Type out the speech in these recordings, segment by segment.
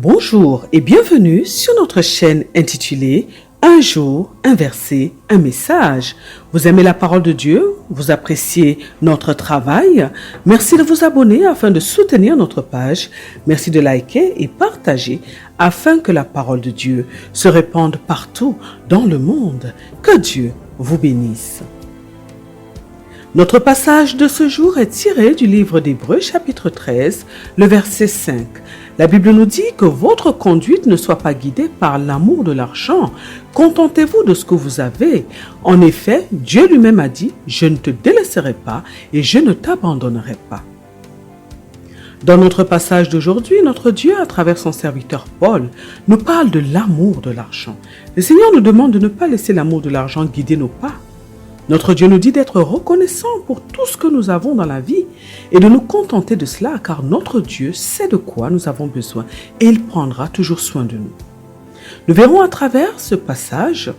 Bonjour et bienvenue sur notre chaîne intitulée Un jour, un verset, un message. Vous aimez la parole de Dieu? Vous appréciez notre travail? Merci de vous abonner afin de soutenir notre page. Merci de liker et partager afin que la parole de Dieu se répande partout dans le monde. Que Dieu vous bénisse. Notre passage de ce jour est tiré du livre d'Hébreux chapitre 13, le verset 5. La Bible nous dit que votre conduite ne soit pas guidée par l'amour de l'argent. Contentez-vous de ce que vous avez. En effet, Dieu lui-même a dit « Je ne te délaisserai pas et je ne t'abandonnerai pas ». Dans notre passage d'aujourd'hui, notre Dieu, à travers son serviteur Paul, nous parle de l'amour de l'argent. Le Seigneur nous demande de ne pas laisser l'amour de l'argent guider nos pas. Notre Dieu nous dit d'être reconnaissant pour tout ce que nous avons dans la vie et de nous contenter de cela car notre Dieu sait de quoi nous avons besoin et il prendra toujours soin de nous. Nous verrons à travers ce passage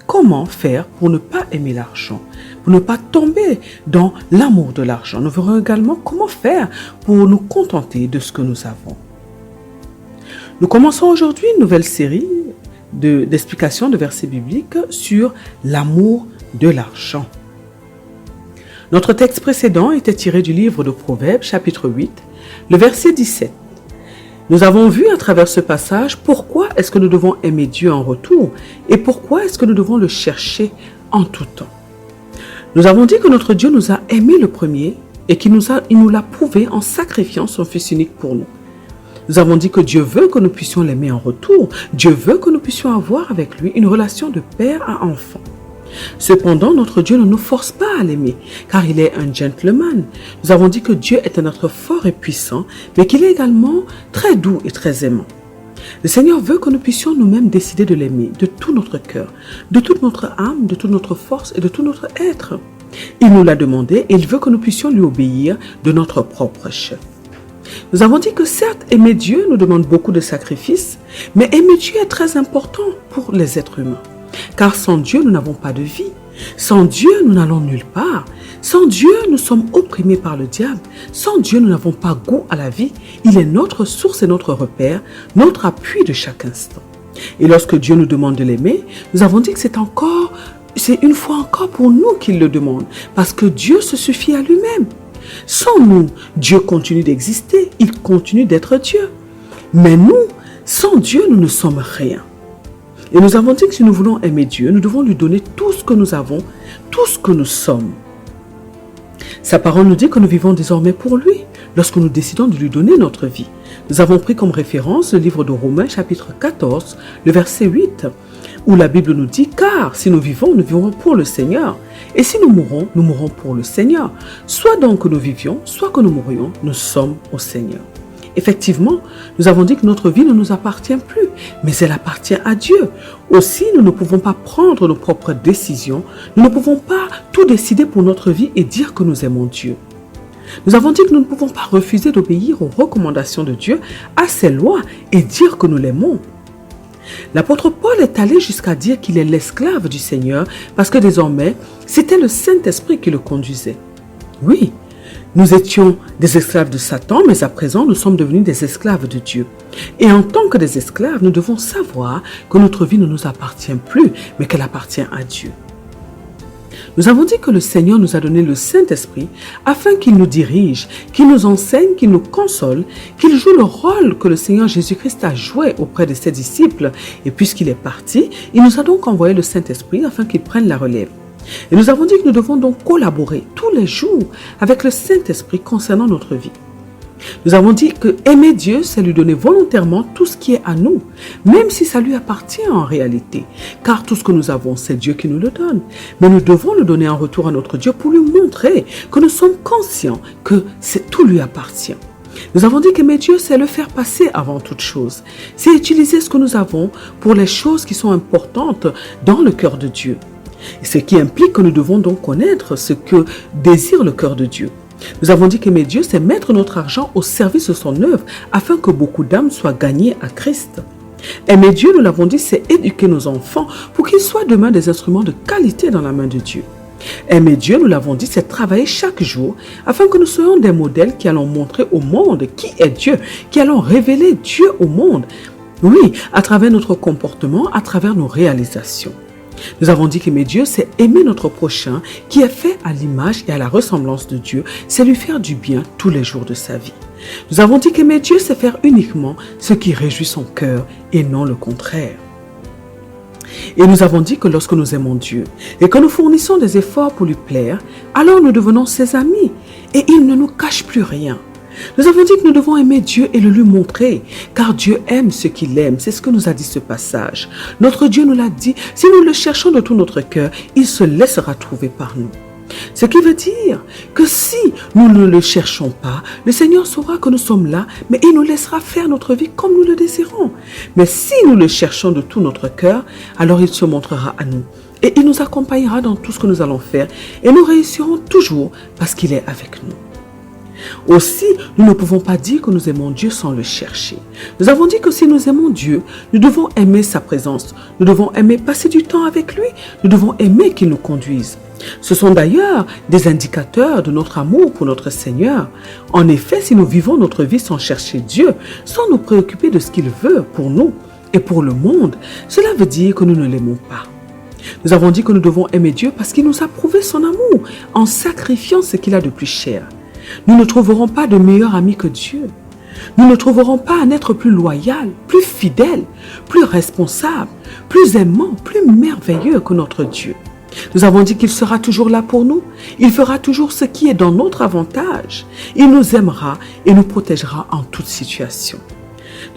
comment faire pour ne pas aimer l'argent, pour ne pas tomber dans l'amour de l'argent. Nous verrons également comment faire pour nous contenter de ce que nous avons. Nous commençons aujourd'hui une nouvelle série d'explications de versets bibliques sur l'amour de l'argent. Notre texte précédent était tiré du livre de Proverbes, chapitre 8, le verset 17. Nous avons vu à travers ce passage pourquoi est-ce que nous devons aimer Dieu en retour et pourquoi est-ce que nous devons le chercher en tout temps. Nous avons dit que notre Dieu nous a aimés le premier et qu'il nous l'a prouvé en sacrifiant son Fils unique pour nous. Nous avons dit que Dieu veut que nous puissions l'aimer en retour. Dieu veut que nous puissions avoir avec lui une relation de père à enfant. Cependant, notre Dieu ne nous force pas à l'aimer, car il est un gentleman. Nous avons dit que Dieu est un être fort et puissant, mais qu'il est également très doux et très aimant. Le Seigneur veut que nous puissions nous-mêmes décider de l'aimer de tout notre cœur, de toute notre âme, de toute notre force et de tout notre être. Il nous l'a demandé et il veut que nous puissions lui obéir de notre propre chef. Nous avons dit que certes, aimer Dieu nous demande beaucoup de sacrifices, mais aimer Dieu est très important pour les êtres humains. Car sans Dieu, nous n'avons pas de vie. Sans Dieu, nous n'allons nulle part. Sans Dieu, nous sommes opprimés par le diable. Sans Dieu, nous n'avons pas goût à la vie. Il est notre source et notre repère, notre appui de chaque instant. Et lorsque Dieu nous demande de l'aimer, nous avons dit que c'est une fois encore pour nous qu'il le demande, parce que Dieu se suffit à lui-même. Sans nous, Dieu continue d'exister, il continue d'être Dieu. Mais nous, sans Dieu, nous ne sommes rien. Et nous avons dit que si nous voulons aimer Dieu, nous devons lui donner tout ce que nous avons, tout ce que nous sommes. Sa parole nous dit que nous vivons désormais pour lui, lorsque nous décidons de lui donner notre vie. Nous avons pris comme référence le livre de Romains, chapitre 14, le verset 8, où la Bible nous dit « Car si nous vivons pour le Seigneur. Et si nous mourrons pour le Seigneur. Soit donc que nous vivions, soit que nous mourions, nous sommes au Seigneur. » Effectivement, nous avons dit que notre vie ne nous appartient plus, mais elle appartient à Dieu. Aussi, nous ne pouvons pas prendre nos propres décisions, nous ne pouvons pas tout décider pour notre vie et dire que nous aimons Dieu. Nous avons dit que nous ne pouvons pas refuser d'obéir aux recommandations de Dieu, à ses lois et dire que nous l'aimons. L'apôtre Paul est allé jusqu'à dire qu'il est l'esclave du Seigneur parce que désormais, c'était le Saint-Esprit qui le conduisait. Oui, nous étions des esclaves de Satan, mais à présent, nous sommes devenus des esclaves de Dieu. Et en tant que des esclaves, nous devons savoir que notre vie ne nous appartient plus, mais qu'elle appartient à Dieu. Nous avons dit que le Seigneur nous a donné le Saint-Esprit afin qu'il nous dirige, qu'il nous enseigne, qu'il nous console, qu'il joue le rôle que le Seigneur Jésus-Christ a joué auprès de ses disciples. Et puisqu'il est parti, il nous a donc envoyé le Saint-Esprit afin qu'il prenne la relève. Et nous avons dit que nous devons donc collaborer tous les jours avec le Saint-Esprit concernant notre vie. Nous avons dit que aimer Dieu, c'est lui donner volontairement tout ce qui est à nous, même si ça lui appartient en réalité. Car tout ce que nous avons, c'est Dieu qui nous le donne. Mais nous devons le donner en retour à notre Dieu pour lui montrer que nous sommes conscients que tout lui appartient. Nous avons dit qu'aimer Dieu, c'est le faire passer avant toute chose. C'est utiliser ce que nous avons pour les choses qui sont importantes dans le cœur de Dieu. Ce qui implique que nous devons donc connaître ce que désire le cœur de Dieu. Nous avons dit qu'aimer Dieu, c'est mettre notre argent au service de son œuvre afin que beaucoup d'âmes soient gagnées à Christ. Aimer Dieu, nous l'avons dit, c'est éduquer nos enfants pour qu'ils soient demain des instruments de qualité dans la main de Dieu. Aimer Dieu, nous l'avons dit, c'est travailler chaque jour afin que nous soyons des modèles qui allons montrer au monde qui est Dieu, qui allons révéler Dieu au monde. Oui, à travers notre comportement, à travers nos réalisations. Nous avons dit qu'aimer Dieu, c'est aimer notre prochain qui est fait à l'image et à la ressemblance de Dieu. C'est lui faire du bien tous les jours de sa vie. Nous avons dit qu'aimer Dieu, c'est faire uniquement ce qui réjouit son cœur et non le contraire. Et nous avons dit que lorsque nous aimons Dieu et que nous fournissons des efforts pour lui plaire, alors nous devenons ses amis et il ne nous cache plus rien. Nous avons dit que nous devons aimer Dieu et le lui montrer, car Dieu aime ce qu'il aime. C'est ce que nous a dit ce passage. Notre Dieu nous l'a dit, si nous le cherchons de tout notre cœur, il se laissera trouver par nous. Ce qui veut dire que si nous ne le cherchons pas, le Seigneur saura que nous sommes là, mais il nous laissera faire notre vie comme nous le désirons. Mais si nous le cherchons de tout notre cœur, alors il se montrera à nous. Et il nous accompagnera dans tout ce que nous allons faire. Et nous réussirons toujours parce qu'il est avec nous. Aussi, nous ne pouvons pas dire que nous aimons Dieu sans le chercher. Nous avons dit que si nous aimons Dieu, nous devons aimer sa présence. Nous devons aimer passer du temps avec lui. Nous devons aimer qu'il nous conduise. Ce sont d'ailleurs des indicateurs de notre amour pour notre Seigneur. En effet, si nous vivons notre vie sans chercher Dieu, sans nous préoccuper de ce qu'il veut pour nous et pour le monde, cela veut dire que nous ne l'aimons pas. Nous avons dit que nous devons aimer Dieu parce qu'il nous a prouvé son amour en sacrifiant ce qu'il a de plus cher. Nous ne trouverons pas de meilleur ami que Dieu. Nous ne trouverons pas un être plus loyal, plus fidèle, plus responsable, plus aimant, plus merveilleux que notre Dieu. Nous avons dit qu'il sera toujours là pour nous. Il fera toujours ce qui est dans notre avantage. Il nous aimera et nous protégera en toute situation.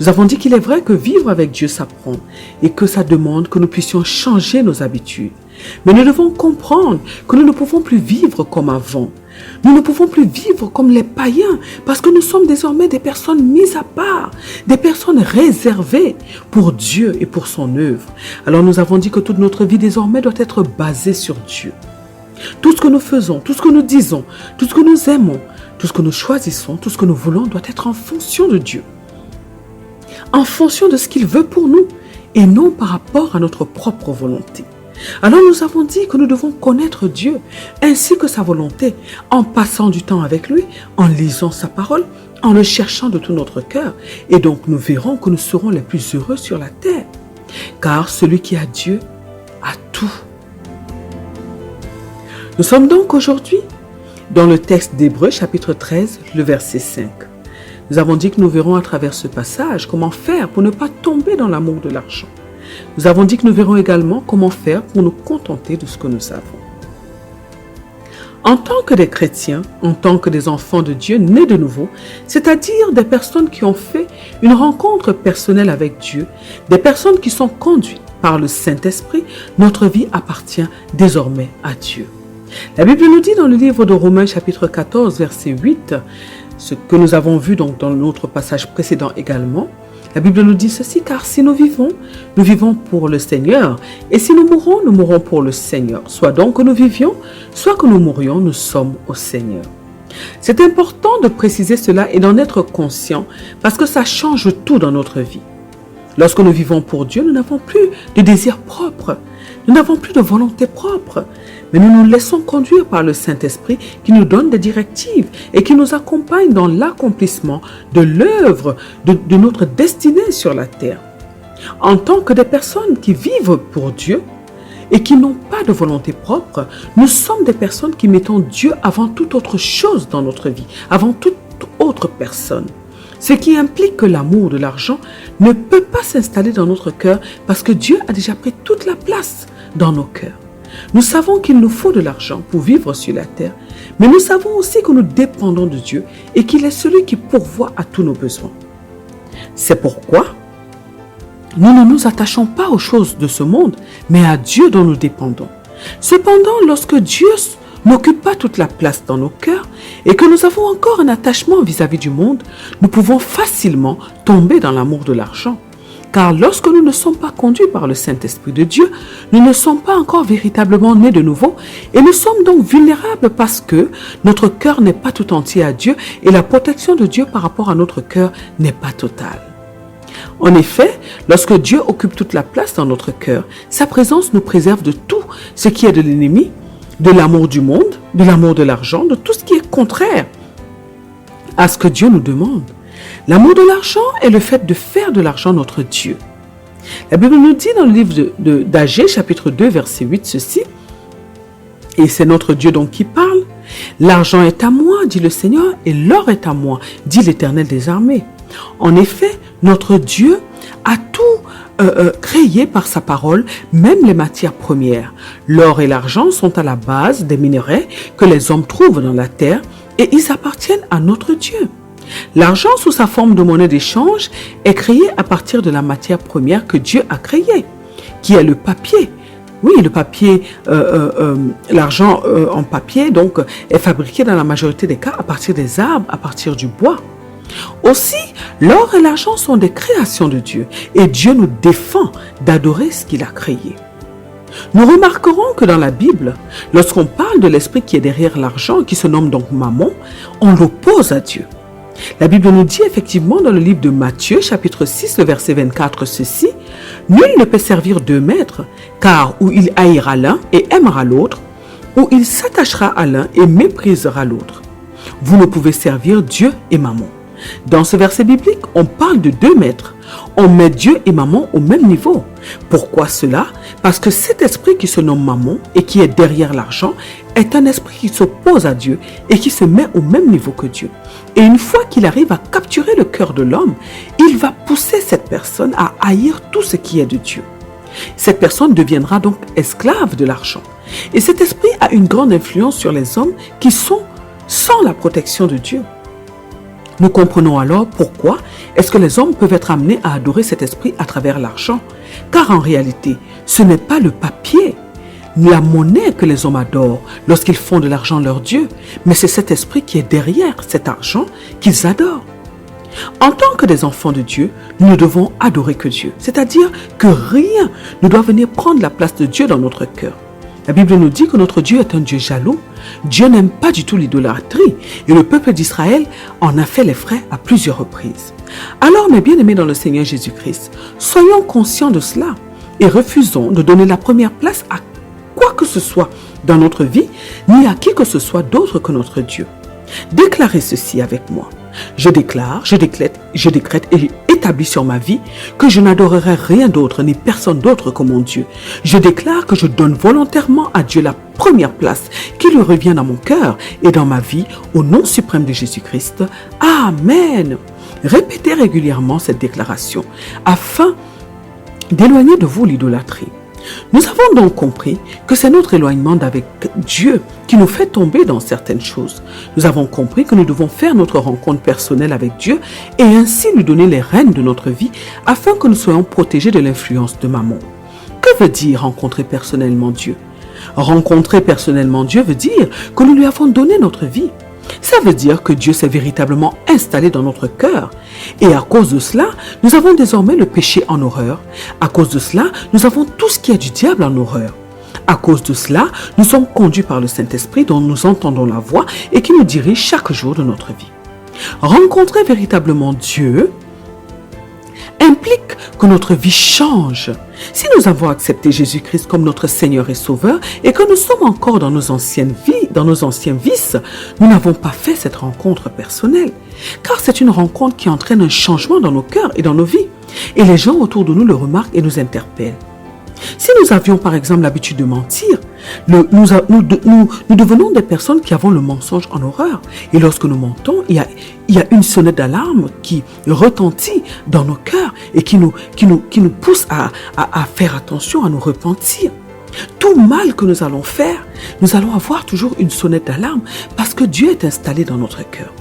Nous avons dit qu'il est vrai que vivre avec Dieu s'apprend et que ça demande que nous puissions changer nos habitudes. Mais nous devons comprendre que nous ne pouvons plus vivre comme avant. Nous ne pouvons plus vivre comme les païens parce que nous sommes désormais des personnes mises à part, des personnes réservées pour Dieu et pour son œuvre. Alors nous avons dit que toute notre vie désormais doit être basée sur Dieu. Tout ce que nous faisons, tout ce que nous disons, tout ce que nous aimons, tout ce que nous choisissons, tout ce que nous voulons doit être en fonction de Dieu. En fonction de ce qu'il veut pour nous et non par rapport à notre propre volonté. Alors nous avons dit que nous devons connaître Dieu ainsi que sa volonté en passant du temps avec lui, en lisant sa parole, en le cherchant de tout notre cœur. Et donc nous verrons que nous serons les plus heureux sur la terre. Car celui qui a Dieu a tout. Nous sommes donc aujourd'hui dans le texte d'Hébreux chapitre 13, le verset 5. Nous avons dit que nous verrons à travers ce passage comment faire pour ne pas tomber dans l'amour de l'argent. Nous avons dit que nous verrons également comment faire pour nous contenter de ce que nous avons. En tant que des chrétiens, en tant que des enfants de Dieu nés de nouveau, c'est-à-dire des personnes qui ont fait une rencontre personnelle avec Dieu, des personnes qui sont conduites par le Saint-Esprit, notre vie appartient désormais à Dieu. La Bible nous dit dans le livre de Romains chapitre 14, verset 8, ce que nous avons vu donc dans notre passage précédent également, la Bible nous dit ceci, car si nous vivons pour le Seigneur, et si nous mourrons pour le Seigneur. Soit donc que nous vivions, soit que nous mourions, nous sommes au Seigneur. C'est important de préciser cela et d'en être conscient, parce que ça change tout dans notre vie. Lorsque nous vivons pour Dieu, nous n'avons plus de désir propre, nous n'avons plus de volonté propre, mais nous nous laissons conduire par le Saint-Esprit qui nous donne des directives et qui nous accompagne dans l'accomplissement de l'œuvre de notre destinée sur la terre. En tant que des personnes qui vivent pour Dieu et qui n'ont pas de volonté propre, nous sommes des personnes qui mettons Dieu avant toute autre chose dans notre vie, avant toute autre personne. Ce qui implique que l'amour de l'argent ne peut pas s'installer dans notre cœur parce que Dieu a déjà pris toute la place dans nos cœurs. Nous savons qu'il nous faut de l'argent pour vivre sur la terre, mais nous savons aussi que nous dépendons de Dieu et qu'il est celui qui pourvoit à tous nos besoins. C'est pourquoi nous ne nous attachons pas aux choses de ce monde, mais à Dieu dont nous dépendons. Cependant, lorsque Dieu n'occupe pas toute la place dans nos cœurs et que nous avons encore un attachement vis-à-vis du monde, nous pouvons facilement tomber dans l'amour de l'argent. Car lorsque nous ne sommes pas conduits par le Saint-Esprit de Dieu, nous ne sommes pas encore véritablement nés de nouveau et nous sommes donc vulnérables parce que notre cœur n'est pas tout entier à Dieu et la protection de Dieu par rapport à notre cœur n'est pas totale. En effet, lorsque Dieu occupe toute la place dans notre cœur, sa présence nous préserve de tout ce qui est de l'ennemi de l'amour du monde, de l'amour de l'argent, de tout ce qui est contraire à ce que Dieu nous demande. L'amour de l'argent est le fait de faire de l'argent notre Dieu. La Bible nous dit dans le livre d'Agée, chapitre 2, verset 8, ceci, et c'est notre Dieu donc qui parle. L'argent est à moi, dit le Seigneur, et l'or est à moi, dit l'Éternel des armées. En effet, notre Dieu a tout créé par sa parole, même les matières premières. L'or et l'argent sont à la base des minerais que les hommes trouvent dans la terre et ils appartiennent à notre Dieu. L'argent sous sa forme de monnaie d'échange est créé à partir de la matière première que Dieu a créée, qui est le papier. Oui, le papier, l'argent en papier donc est fabriqué dans la majorité des cas à partir des arbres, à partir du bois. Aussi, l'or et l'argent sont des créations de Dieu et Dieu nous défend d'adorer ce qu'il a créé. Nous remarquerons que dans la Bible, lorsqu'on parle de l'esprit qui est derrière l'argent, qui se nomme donc Mammon, on l'oppose à Dieu. La Bible nous dit effectivement dans le livre de Matthieu, chapitre 6, le verset 24, ceci, « Nul ne peut servir deux maîtres, car ou il haïra l'un et aimera l'autre, ou il s'attachera à l'un et méprisera l'autre. Vous ne pouvez servir Dieu et Mammon. » Dans ce verset biblique, on parle de deux maîtres. On met Dieu et Mammon au même niveau. Pourquoi cela? Parce que cet esprit qui se nomme Mammon et qui est derrière l'argent est un esprit qui s'oppose à Dieu et qui se met au même niveau que Dieu. Et une fois qu'il arrive à capturer le cœur de l'homme, il va pousser cette personne à haïr tout ce qui est de Dieu. Cette personne deviendra donc esclave de l'argent. Et cet esprit a une grande influence sur les hommes qui sont sans la protection de Dieu. Nous comprenons alors pourquoi est-ce que les hommes peuvent être amenés à adorer cet esprit à travers l'argent. Car en réalité, ce n'est pas le papier, ni la monnaie que les hommes adorent lorsqu'ils font de l'argent leur Dieu, mais c'est cet esprit qui est derrière cet argent qu'ils adorent. En tant que des enfants de Dieu, nous ne devons adorer que Dieu, c'est-à-dire que rien ne doit venir prendre la place de Dieu dans notre cœur. La Bible nous dit que notre Dieu est un Dieu jaloux. Dieu n'aime pas du tout l'idolâtrie et le peuple d'Israël en a fait les frais à plusieurs reprises. Alors, mes bien-aimés dans le Seigneur Jésus-Christ, soyons conscients de cela et refusons de donner la première place à quoi que ce soit dans notre vie, ni à qui que ce soit d'autre que notre Dieu. Déclarez ceci avec moi. Je décrète et établis sur ma vie que je n'adorerai rien d'autre ni personne d'autre que mon Dieu. Je déclare que je donne volontairement à Dieu la première place qui lui revient dans mon cœur et dans ma vie au nom suprême de Jésus-Christ. Amen. Répétez régulièrement cette déclaration afin d'éloigner de vous l'idolâtrie. Nous avons donc compris que c'est notre éloignement d'avec Dieu qui nous fait tomber dans certaines choses. Nous avons compris que nous devons faire notre rencontre personnelle avec Dieu et ainsi lui donner les rênes de notre vie afin que nous soyons protégés de l'influence de Mammon. Que veut dire rencontrer personnellement Dieu? Rencontrer personnellement Dieu veut dire que nous lui avons donné notre vie. Ça veut dire que Dieu s'est véritablement installé dans notre cœur. Et à cause de cela, nous avons désormais le péché en horreur. À cause de cela, nous avons tout ce qui est du diable en horreur. À cause de cela, nous sommes conduits par le Saint-Esprit dont nous entendons la voix et qui nous dirige chaque jour de notre vie. Rencontrer véritablement Dieu implique que notre vie change. Si nous avons accepté Jésus-Christ comme notre Seigneur et Sauveur et que nous sommes encore dans nos anciennes vies, dans nos anciens vices, nous n'avons pas fait cette rencontre personnelle. Car c'est une rencontre qui entraîne un changement dans nos cœurs et dans nos vies. Et les gens autour de nous le remarquent et nous interpellent. Si nous avions par exemple l'habitude de mentir, nous devenons des personnes qui avons le mensonge en horreur. Et lorsque nous mentons, il y a une sonnette d'alarme qui retentit dans nos cœurs et qui nous pousse à faire attention, à nous repentir. Tout mal que nous allons faire, nous allons avoir toujours une sonnette d'alarme parce que Dieu est installé dans notre cœur.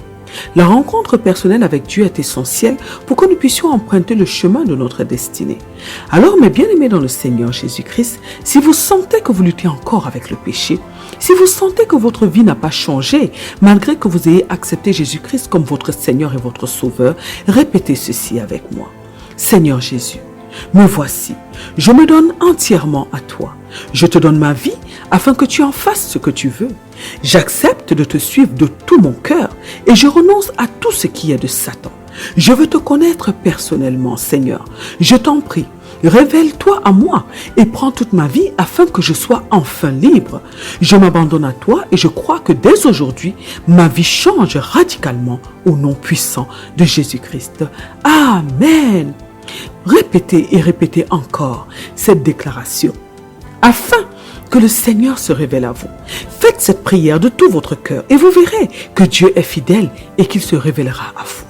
La rencontre personnelle avec Dieu est essentielle pour que nous puissions emprunter le chemin de notre destinée. Alors, mes bien-aimés dans le Seigneur Jésus-Christ, si vous sentez que vous luttez encore avec le péché, si vous sentez que votre vie n'a pas changé, malgré que vous ayez accepté Jésus-Christ comme votre Seigneur et votre Sauveur, répétez ceci avec moi. Seigneur Jésus, me voici, je me donne entièrement à toi. Je te donne ma vie afin que tu en fasses ce que tu veux. J'accepte de te suivre de tout mon cœur et je renonce à tout ce qui est de Satan. Je veux te connaître personnellement, Seigneur. Je t'en prie, Révèle-toi à moi et prends toute ma vie afin que je sois enfin libre. Je m'abandonne à toi et je crois que dès aujourd'hui, ma vie change radicalement au nom puissant de Jésus-Christ. Amen. Répétez et répétez encore cette déclaration afin que le Seigneur se révèle à vous. Faites cette prière de tout votre cœur et vous verrez que Dieu est fidèle et qu'il se révélera à vous.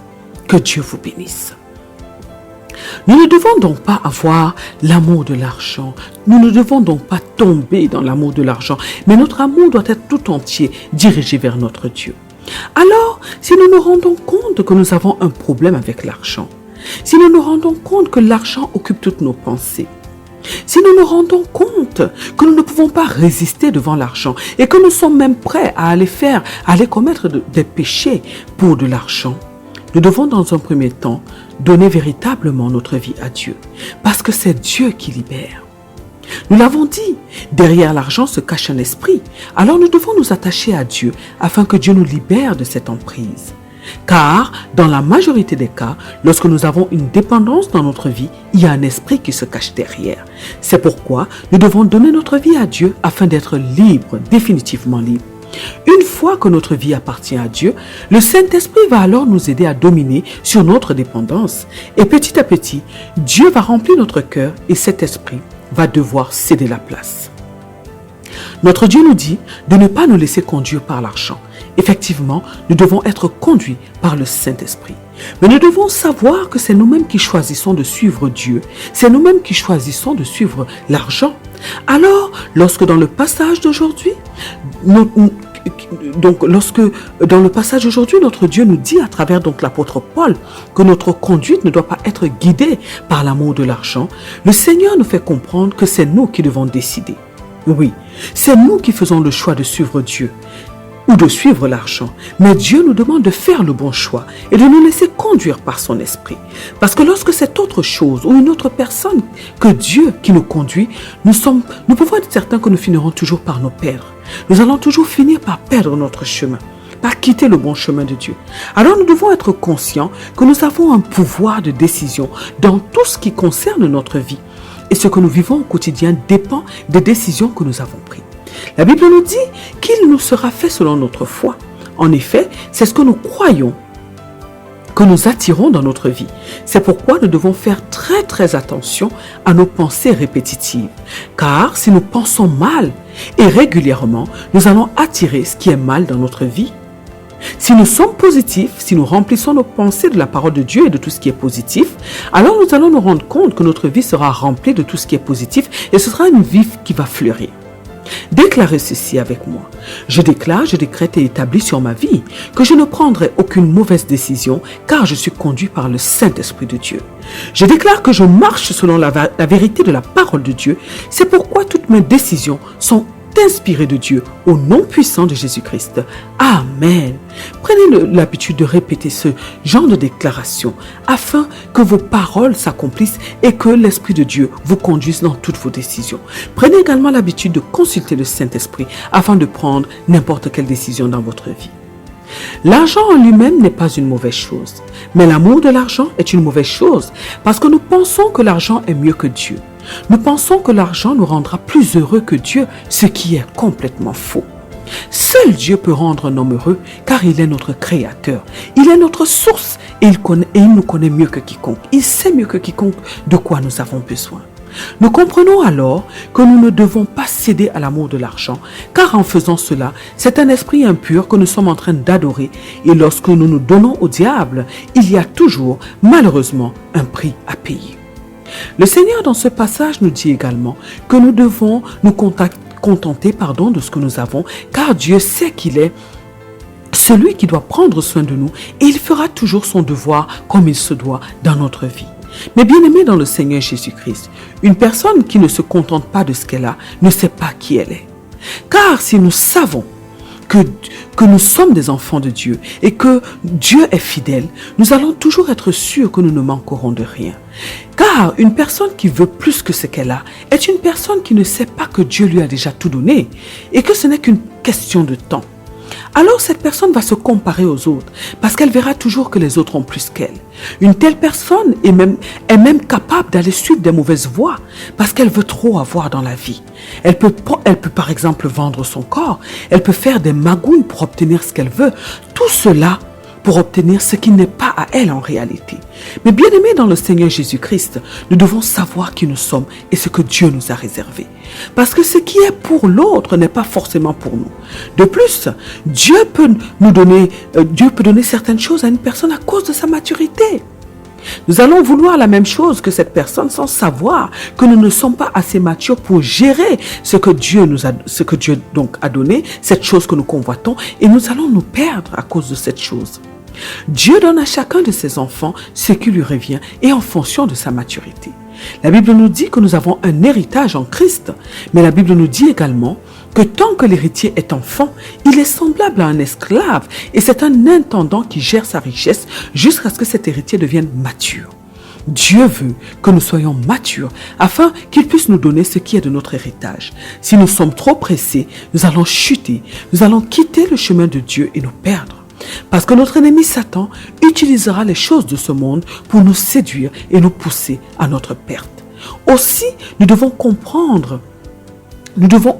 Que Dieu vous bénisse. Nous ne devons donc pas avoir l'amour de l'argent. Nous ne devons donc pas tomber dans l'amour de l'argent. Mais notre amour doit être tout entier dirigé vers notre Dieu. Alors, si nous nous rendons compte que nous avons un problème avec l'argent, si nous nous rendons compte que l'argent occupe toutes nos pensées, si nous nous rendons compte que nous ne pouvons pas résister devant l'argent et que nous sommes même prêts à aller commettre des péchés pour de l'argent, nous devons dans un premier temps donner véritablement notre vie à Dieu, parce que c'est Dieu qui libère. Nous l'avons dit, derrière l'argent se cache un esprit, alors nous devons nous attacher à Dieu afin que Dieu nous libère de cette emprise. Car dans la majorité des cas, lorsque nous avons une dépendance dans notre vie, il y a un esprit qui se cache derrière. C'est pourquoi nous devons donner notre vie à Dieu afin d'être libres, définitivement libres. Une fois que notre vie appartient à Dieu, le Saint-Esprit va alors nous aider à dominer sur notre dépendance. Et petit à petit, Dieu va remplir notre cœur et cet esprit va devoir céder la place. Notre Dieu nous dit de ne pas nous laisser conduire par l'argent. Effectivement, nous devons être conduits par le Saint-Esprit. Mais nous devons savoir que c'est nous-mêmes qui choisissons de suivre Dieu. C'est nous-mêmes qui choisissons de suivre l'argent. Alors, lorsque dans le passage d'aujourd'hui, notre Dieu nous dit à travers l'apôtre Paul que notre conduite ne doit pas être guidée par l'amour de l'argent, le Seigneur nous fait comprendre que c'est nous qui devons décider. Oui, c'est nous qui faisons le choix de suivre Dieu ou de suivre l'argent. Mais Dieu nous demande de faire le bon choix et de nous laisser conduire par son esprit. Parce que lorsque c'est autre chose ou une autre personne que Dieu qui nous conduit, nous pouvons être certains que nous finirons toujours par nous perdre. Nous allons toujours finir par perdre notre chemin, par quitter le bon chemin de Dieu. Alors nous devons être conscients que nous avons un pouvoir de décision dans tout ce qui concerne notre vie. Et ce que nous vivons au quotidien dépend des décisions que nous avons prises. La Bible nous dit qu'il nous sera fait selon notre foi. En effet, c'est ce que nous croyons que nous attirons dans notre vie. C'est pourquoi nous devons faire très très attention à nos pensées répétitives. Car si nous pensons mal et régulièrement, nous allons attirer ce qui est mal dans notre vie. Si nous sommes positifs, si nous remplissons nos pensées de la parole de Dieu et de tout ce qui est positif, alors nous allons nous rendre compte que notre vie sera remplie de tout ce qui est positif et ce sera une vie qui va fleurir. Déclarez ceci avec moi. Je déclare, je décrète et établis sur ma vie que je ne prendrai aucune mauvaise décision car je suis conduit par le Saint-Esprit de Dieu. Je déclare que je marche selon la vérité de la parole de Dieu. C'est pourquoi toutes mes décisions sont inspirées de Dieu au nom puissant de Jésus-Christ. Amen. Prenez l'habitude de répéter ce genre de déclaration afin que vos paroles s'accomplissent et que l'Esprit de Dieu vous conduise dans toutes vos décisions. Prenez également l'habitude de consulter le Saint-Esprit afin de prendre n'importe quelle décision dans votre vie. L'argent en lui-même n'est pas une mauvaise chose, mais l'amour de l'argent est une mauvaise chose parce que nous pensons que l'argent est mieux que Dieu. Nous pensons que l'argent nous rendra plus heureux que Dieu, ce qui est complètement faux. Seul Dieu peut rendre un homme heureux car il est notre créateur. Il est notre source et il nous connaît mieux que quiconque. Il sait mieux que quiconque de quoi nous avons besoin. Nous comprenons alors que nous ne devons pas céder à l'amour de l'argent, car en faisant cela, c'est un esprit impur que nous sommes en train d'adorer. Et lorsque nous nous donnons au diable, il y a toujours, malheureusement, un prix à payer. Le Seigneur, dans ce passage, nous dit également que nous devons nous contenter de ce que nous avons, car Dieu sait qu'il est celui qui doit prendre soin de nous et il fera toujours son devoir comme il se doit dans notre vie. Mais bien aimé dans le Seigneur Jésus-Christ, une personne qui ne se contente pas de ce qu'elle a ne sait pas qui elle est. Car si nous savons que nous sommes des enfants de Dieu et que Dieu est fidèle, nous allons toujours être sûrs que nous ne manquerons de rien. Car une personne qui veut plus que ce qu'elle a est une personne qui ne sait pas que Dieu lui a déjà tout donné et que ce n'est qu'une question de temps. alors cette personne va se comparer aux autres parce qu'elle verra toujours que les autres ont plus qu'elle. Une telle personne est même capable d'aller suivre des mauvaises voies parce qu'elle veut trop avoir dans la vie. Elle peut par exemple vendre son corps, elle peut faire des magouilles pour obtenir ce qu'elle veut. Tout cela pour obtenir ce qui n'est pas à elle en réalité. Mais bien aimés dans le Seigneur Jésus-Christ, nous devons savoir qui nous sommes et ce que Dieu nous a réservé. Parce que ce qui est pour l'autre n'est pas forcément pour nous. De plus, Dieu peut donner certaines choses à une personne à cause de sa maturité. Nous allons vouloir la même chose que cette personne sans savoir que nous ne sommes pas assez matures pour gérer ce que Dieu donc a donné, cette chose que nous convoitons, et nous allons nous perdre à cause de cette chose. Dieu donne à chacun de ses enfants ce qui lui revient et en fonction de sa maturité. La Bible nous dit que nous avons un héritage en Christ, mais la Bible nous dit également que tant que l'héritier est enfant, il est semblable à un esclave et c'est un intendant qui gère sa richesse jusqu'à ce que cet héritier devienne mature. Dieu veut que nous soyons matures afin qu'il puisse nous donner ce qui est de notre héritage. Si nous sommes trop pressés, nous allons chuter, nous allons quitter le chemin de Dieu et nous perdre. Parce que notre ennemi Satan utilisera les choses de ce monde pour nous séduire et nous pousser à notre perte. Aussi, nous devons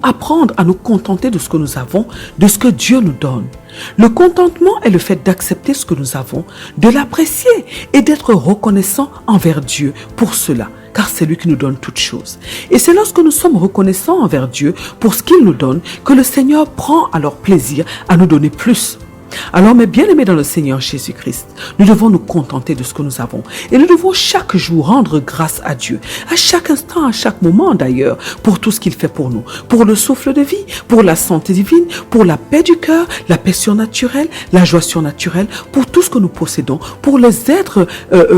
apprendre à nous contenter de ce que nous avons, de ce que Dieu nous donne. Le contentement est le fait d'accepter ce que nous avons, de l'apprécier et d'être reconnaissant envers Dieu pour cela, car c'est lui qui nous donne toutes choses. Et c'est lorsque nous sommes reconnaissants envers Dieu pour ce qu'il nous donne que le Seigneur prend alors plaisir à nous donner plus. Alors, mes bien-aimés dans le Seigneur Jésus-Christ, nous devons nous contenter de ce que nous avons. Et nous devons chaque jour rendre grâce à Dieu, à chaque instant, à chaque moment d'ailleurs, pour tout ce qu'il fait pour nous. Pour le souffle de vie, pour la santé divine, pour la paix du cœur, la paix surnaturelle, la joie surnaturelle, pour tout ce que nous possédons, pour les êtres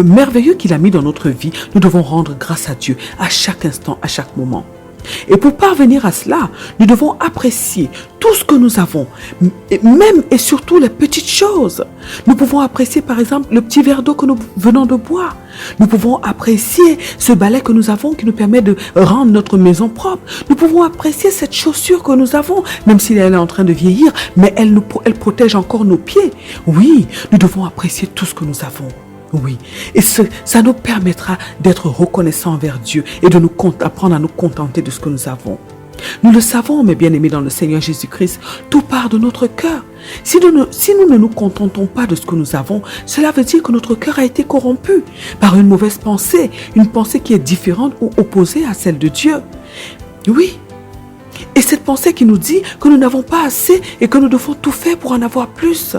merveilleux qu'il a mis dans notre vie. Nous devons rendre grâce à Dieu à chaque instant, à chaque moment. Et pour parvenir à cela, nous devons apprécier tout ce que nous avons, même et surtout les petites choses. Nous pouvons apprécier par exemple le petit verre d'eau que nous venons de boire. Nous pouvons apprécier ce balai que nous avons qui nous permet de rendre notre maison propre. Nous pouvons apprécier cette chaussure que nous avons, même si elle est en train de vieillir, mais elle protège encore nos pieds. Oui, nous devons apprécier tout ce que nous avons. Oui, et ça nous permettra d'être reconnaissants envers Dieu et de apprendre à nous contenter de ce que nous avons. Nous le savons, mes bien-aimés dans le Seigneur Jésus-Christ, tout part de notre cœur. Si nous ne nous contentons pas de ce que nous avons, cela veut dire que notre cœur a été corrompu par une mauvaise pensée, une pensée qui est différente ou opposée à celle de Dieu. Oui, et cette pensée qui nous dit que nous n'avons pas assez et que nous devons tout faire pour en avoir plus.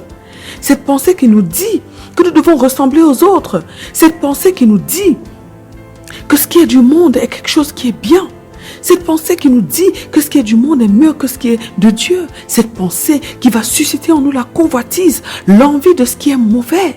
Cette pensée qui nous dit que nous devons ressembler aux autres. Cette pensée qui nous dit que ce qui est du monde est quelque chose qui est bien. Cette pensée qui nous dit que ce qui est du monde est mieux que ce qui est de Dieu. Cette pensée qui va susciter en nous la convoitise, l'envie de ce qui est mauvais.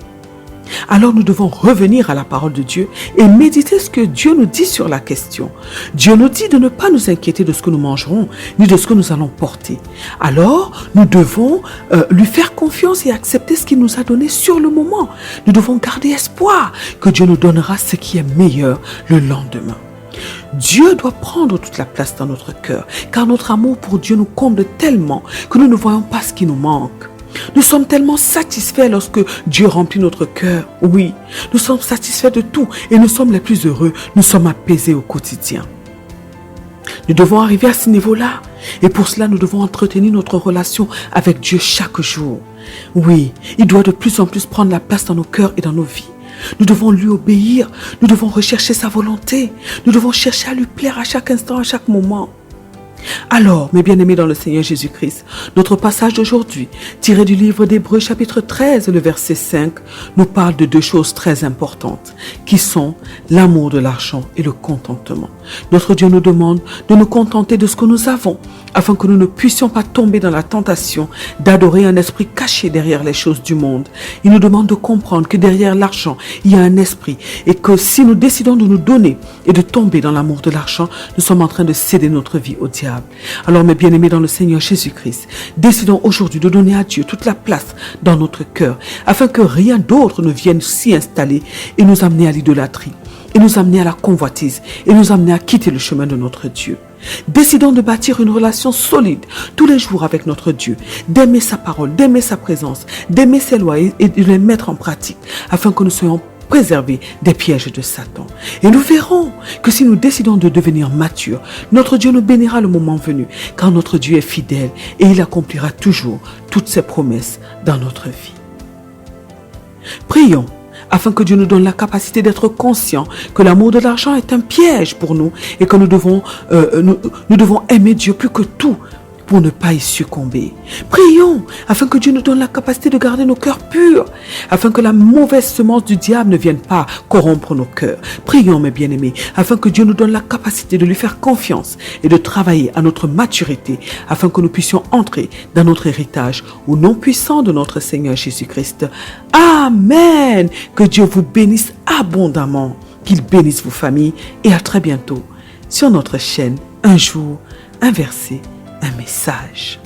Alors nous devons revenir à la parole de Dieu et méditer ce que Dieu nous dit sur la question. Dieu nous dit de ne pas nous inquiéter de ce que nous mangerons, ni de ce que nous allons porter. Alors nous devons lui faire confiance et accepter ce qu'il nous a donné sur le moment. Nous devons garder espoir que Dieu nous donnera ce qui est meilleur le lendemain. Dieu doit prendre toute la place dans notre cœur, car notre amour pour Dieu nous comble tellement que nous ne voyons pas ce qui nous manque. Nous sommes tellement satisfaits lorsque Dieu remplit notre cœur. Oui, nous sommes satisfaits de tout et nous sommes les plus heureux. Nous sommes apaisés au quotidien. Nous devons arriver à ce niveau-là. Et pour cela, nous devons entretenir notre relation avec Dieu chaque jour. Oui, il doit de plus en plus prendre la place dans nos cœurs et dans nos vies. Nous devons lui obéir. Nous devons rechercher sa volonté. Nous devons chercher à lui plaire à chaque instant, à chaque moment. Alors, mes bien-aimés dans le Seigneur Jésus-Christ, notre passage d'aujourd'hui, tiré du livre d'Hébreux chapitre 13, le verset 5, nous parle de deux choses très importantes, qui sont l'amour de l'argent et le contentement. Notre Dieu nous demande de nous contenter de ce que nous avons, afin que nous ne puissions pas tomber dans la tentation d'adorer un esprit caché derrière les choses du monde. Il nous demande de comprendre que derrière l'argent, il y a un esprit, et que si nous décidons de nous donner et de tomber dans l'amour de l'argent, nous sommes en train de céder notre vie au diable. Alors mes bien-aimés dans le Seigneur Jésus-Christ, décidons aujourd'hui de donner à Dieu toute la place dans notre cœur, afin que rien d'autre ne vienne s'y installer et nous amener à l'idolâtrie, et nous amener à la convoitise, et nous amener à quitter le chemin de notre Dieu. Décidons de bâtir une relation solide tous les jours avec notre Dieu, d'aimer sa parole, d'aimer sa présence, d'aimer ses lois et de les mettre en pratique afin que nous soyons préservés des pièges de Satan. Et nous verrons que si nous décidons de devenir matures, notre Dieu nous bénira le moment venu, car notre Dieu est fidèle et il accomplira toujours toutes ses promesses dans notre vie. Prions afin que Dieu nous donne la capacité d'être conscients que l'amour de l'argent est un piège pour nous et que nous devons aimer Dieu plus que tout pour ne pas y succomber. Prions afin que Dieu nous donne la capacité de garder nos cœurs purs, afin que la mauvaise semence du diable ne vienne pas corrompre nos cœurs. Prions, mes bien-aimés, afin que Dieu nous donne la capacité de lui faire confiance et de travailler à notre maturité, afin que nous puissions entrer dans notre héritage au nom puissant de notre Seigneur Jésus-Christ. Amen. Que Dieu vous bénisse abondamment, qu'il bénisse vos familles et à très bientôt sur notre chaîne Un jour, un verset, un message.